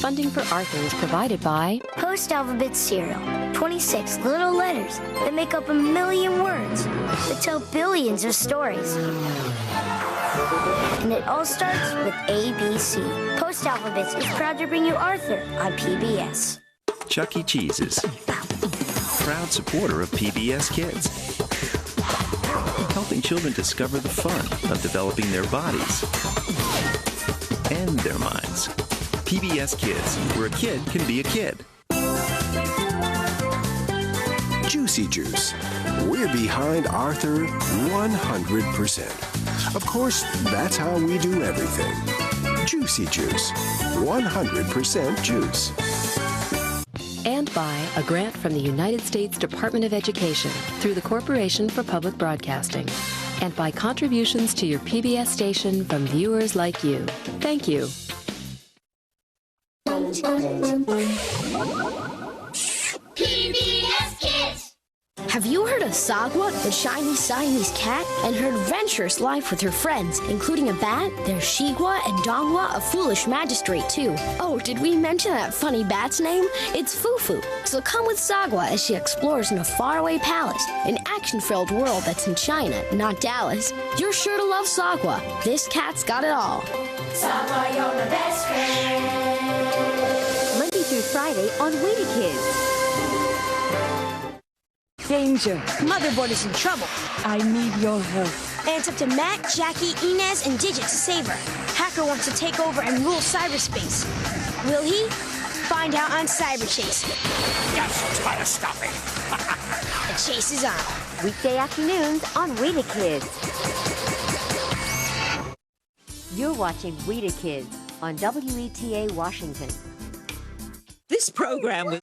Funding for Arthur is provided by Post Alphabet Cereal. 26 little letters that make up 1 million words that tell billions of stories. And it all starts with ABC. Post Alphabets is proud to bring you Arthur on PBS. Chuck E. Cheese's. Proud supporter of PBS Kids. Helping children discover the fun of developing their bodies and their minds. PBS Kids, where a kid can be a kid. Juicy Juice. We're behind Arthur 100%. Of course, that's how we do everything. Juicy Juice. 100% juice. and by a grant from the United States Department of Education through the Corporation for Public Broadcasting, and by contributions to your PBS station from viewers like you. Thank you. PBS Kids! Have you heard of Sagwa, the shiny Siamese cat, and her adventurous life with her friends, including a bat? There's Shigwa and Dongwa, a foolish magistrate, too. Oh, did we mention that funny bat's name? It's Fufu. So come with Sagwa as she explores in a faraway palace, an action-filled world that's in China, not Dallas. You're sure to love Sagwa. This cat's got it all. Sagwa, you're the best friend. Monday through Friday on WETA Kids. Danger. Motherboard is in trouble. I need your help. And it's up to Matt, Jackie, Inez, and Digit to save her. Hacker wants to take over and rule cyberspace. Will he? Find out on Cyber Chase. Just try to stop it. The chase is on. Weekday afternoons on WETA Kids. You're watching WETA Kids on WETA Washington. This program was